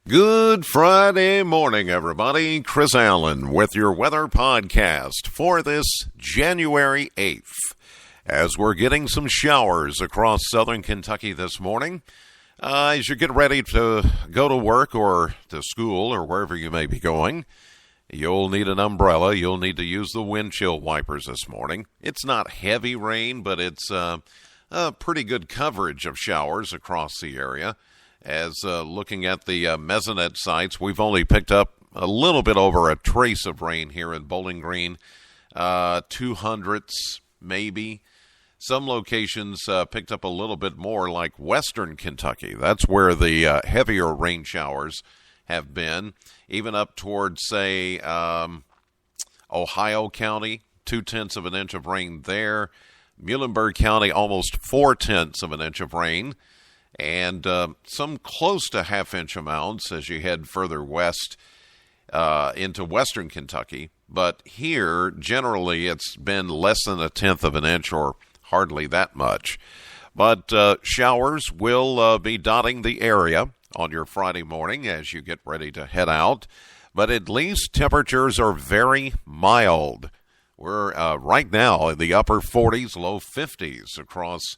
Good Friday morning, everybody. Chris Allen with your weather podcast for this January 8th. As we're getting some showers across southern Kentucky this morning, as you get ready to go to work or to school or wherever you may be going, you'll need an umbrella. You'll need to use the windshield wipers this morning. It's not heavy rain, but it's a pretty good coverage of showers across the area. As looking at the Mesonet sites, we've only picked up a little bit over a trace of rain here in Bowling Green, 200s maybe. Some locations picked up a little bit more, like western Kentucky. That's where the heavier rain showers have been, even up towards, say, Ohio County, 0.2 of an inch of rain there. Muhlenberg County, almost 0.4 of an inch of rain. And some close to half-inch amounts as you head further west into western Kentucky. But here, generally, it's been less than 1/10 of an inch or hardly that much. But showers will be dotting the area on your Friday morning as you get ready to head out. But at least temperatures are very mild. We're right now in the upper 40s, low 50s across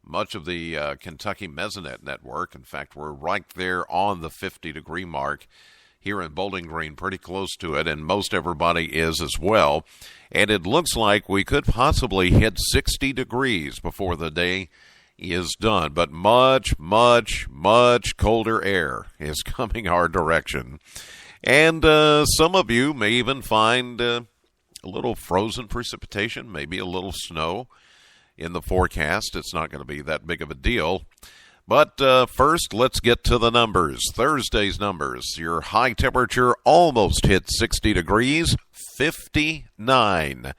much of the Kentucky Mesonet network. In fact, we're right there on the 50-degree mark here in Bowling Green, pretty close to it, and most everybody is as well. And it looks like we could possibly hit 60 degrees before the day is done. But much, much, much colder air is coming our direction. And some of you may even find a little frozen precipitation, maybe a little snow in the forecast. It's not going to be that big of a deal. But first, let's get to the numbers. Thursday's numbers. Your high temperature almost hit 60 degrees, 59.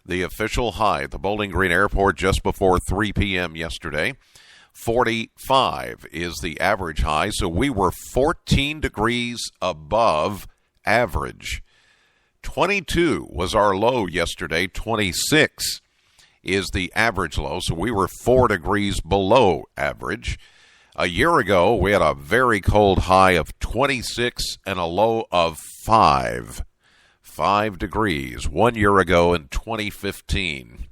The official high at the Bowling Green Airport just before 3 p.m. yesterday. 45 is the average high, so we were 14 degrees above average. 22 was our low yesterday, 26 is the average low, so we were 4 degrees below average. A year ago, we had a very cold high of 26 and a low of 5 degrees 1 year ago in 2015.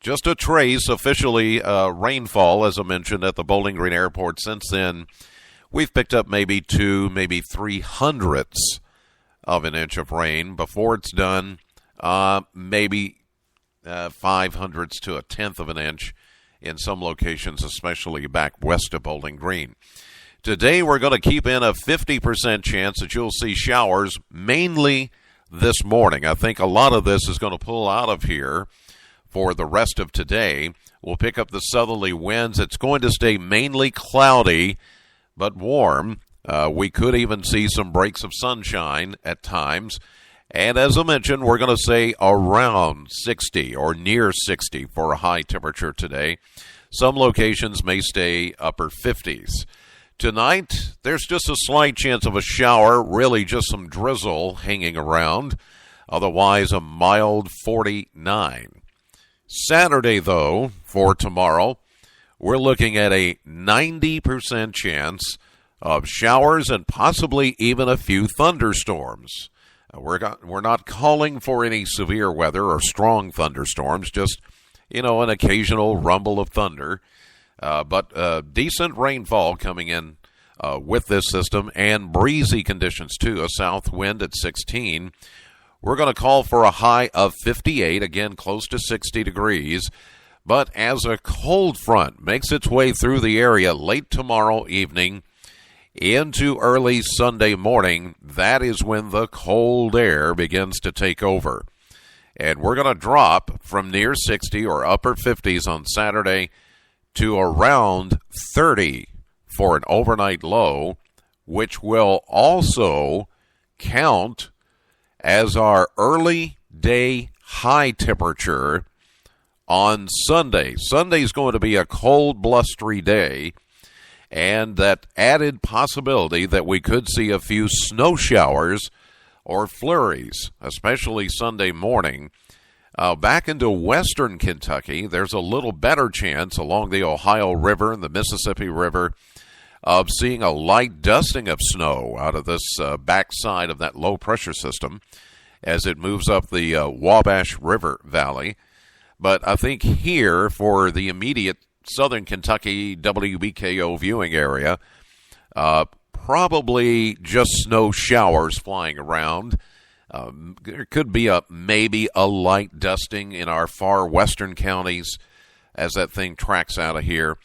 Just a trace, officially rainfall, as I mentioned, at the Bowling Green Airport. Since then, we've picked up maybe 2, maybe 3/100ths of an inch of rain. Before it's done, maybe 5/100ths to 1/10 of an inch in some locations, especially back west of Bowling Green. Today, we're going to keep in a 50% chance that you'll see showers mainly this morning. I think a lot of this is going to pull out of here for the rest of today. We'll pick up the southerly winds. It's going to stay mainly cloudy but warm. We could even see some breaks of sunshine at times. And as I mentioned, we're going to say around 60 or near 60 for a high temperature today. Some locations may stay upper 50s. Tonight, there's just a slight chance of a shower, really just some drizzle hanging around. Otherwise, a mild 49. Saturday, though, for tomorrow, we're looking at a 90% chance of showers and possibly even a few thunderstorms. We're not calling for any severe weather or strong thunderstorms, just, an occasional rumble of thunder. But decent rainfall coming in with this system and breezy conditions, too. A south wind at 16. We're going to call for a high of 58, again, close to 60 degrees. But as a cold front makes its way through the area late tomorrow evening, into early Sunday morning, that is when the cold air begins to take over. And we're going to drop from near 60 or upper 50s on Saturday to around 30 for an overnight low, which will also count as our early day high temperature on Sunday. Sunday's going to be a cold, blustery day. And that added possibility that we could see a few snow showers or flurries, especially Sunday morning. Back into western Kentucky, there's a little better chance along the Ohio River and the Mississippi River of seeing a light dusting of snow out of this backside of that low pressure system as it moves up the Wabash River Valley. But I think here for the immediate southern Kentucky WBKO viewing area, probably just snow showers flying around. There could be maybe a light dusting in our far western counties as that thing tracks out of here.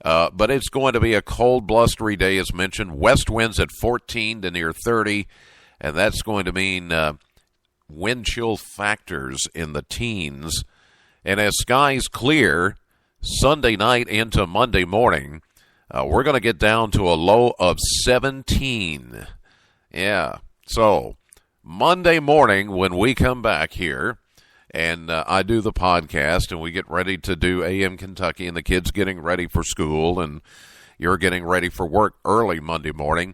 But it's going to be a cold, blustery day, as mentioned. West winds at 14 to near 30, and that's going to mean wind chill factors in the teens. And as skies clear Sunday night into Monday morning, we're going to get down to a low of 17. Yeah, so Monday morning when we come back here, and I do the podcast, and we get ready to do AM Kentucky, and the kids getting ready for school, and you're getting ready for work early Monday morning,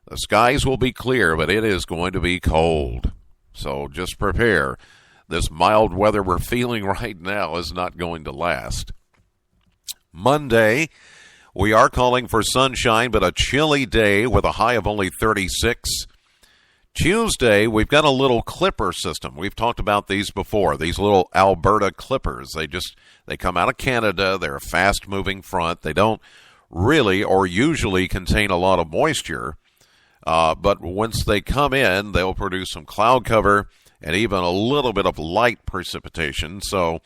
the skies will be clear, but it is going to be cold. So just prepare. This mild weather we're feeling right now is not going to last. Monday, we are calling for sunshine, but a chilly day with a high of only 36. Tuesday, we've got a little clipper system. We've talked about these before, these little Alberta clippers. They come out of Canada. They're a fast-moving front. They don't really or usually contain a lot of moisture, but once they come in, they'll produce some cloud cover and even a little bit of light precipitation. So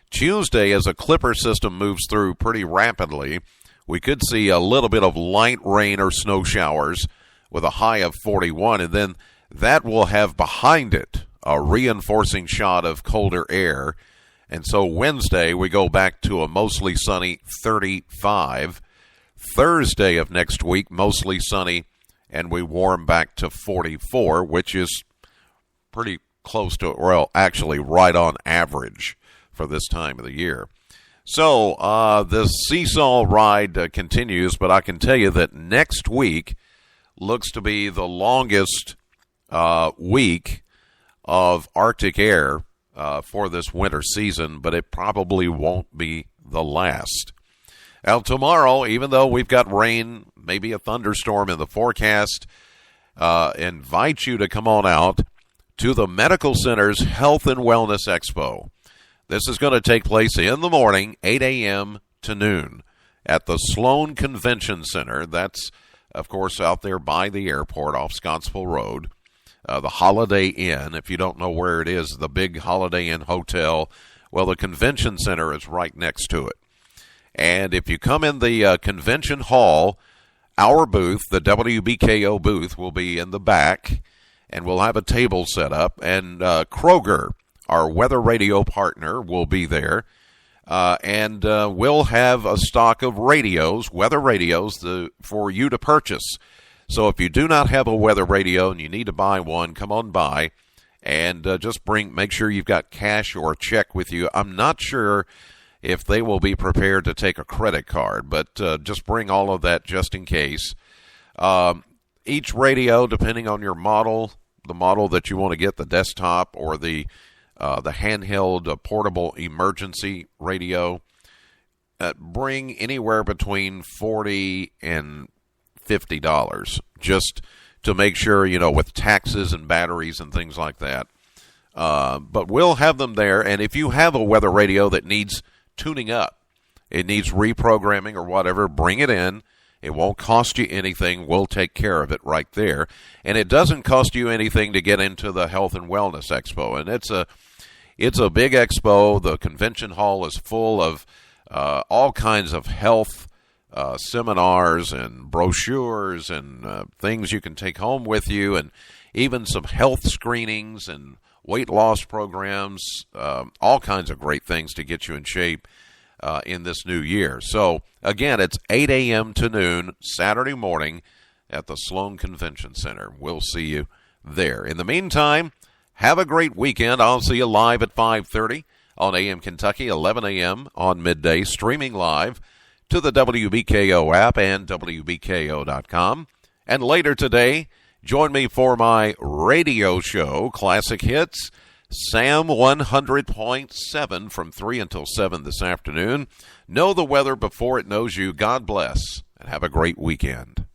Tuesday, as a clipper system moves through pretty rapidly, we could see a little bit of light rain or snow showers with a high of 41, and then that will have behind it a reinforcing shot of colder air. And so Wednesday, we go back to a mostly sunny 35. Thursday of next week, mostly sunny, and we warm back to 44, which is pretty close to, well, actually right on average for this time of the year. So the seesaw ride continues, but I can tell you that next week looks to be the longest week of Arctic air for this winter season, but it probably won't be the last. Now, tomorrow, even though we've got rain, maybe a thunderstorm in the forecast, invite you to come on out to the Medical Center's Health and Wellness Expo. This is going to take place in the morning, 8 a.m. to noon, at the Sloan Convention Center. That's, of course, out there by the airport off Scottsville Road. The Holiday Inn, if you don't know where it is, the big Holiday Inn Hotel, well, the Convention Center is right next to it. And if you come in the convention hall, our booth, the WBKO booth, will be in the back, and we'll have a table set up. And Kroger, our weather radio partner, will be there. And we'll have a stock of radios, weather radios, for you to purchase. So if you do not have a weather radio and you need to buy one, come on by and just make sure you've got cash or a check with you. I'm not sure if they will be prepared to take a credit card, but just bring all of that just in case. Each radio, depending on your model, the model that you want to get, the desktop or the handheld portable emergency radio, bring anywhere between $40 and $50 just to make sure, with taxes and batteries and things like that. But we'll have them there, and if you have a weather radio that needs tuning up, it needs reprogramming or whatever, bring it in. It won't cost you anything. We'll take care of it right there. And it doesn't cost you anything to get into the Health and Wellness Expo. And it's a big expo. The convention hall is full of all kinds of health seminars and brochures and things you can take home with you, and even some health screenings and weight loss programs, all kinds of great things to get you in shape in this new year. So, again, it's 8 a.m. to noon, Saturday morning at the Sloan Convention Center. We'll see you there. In the meantime, have a great weekend. I'll see you live at 5:30 on AM Kentucky, 11 a.m. on midday, streaming live to the WBKO app and WBKO.com. And later today, join me for my radio show, Classic Hits, Sam 100.7 from 3 until 7 this afternoon. Know the weather before it knows you. God bless and have a great weekend.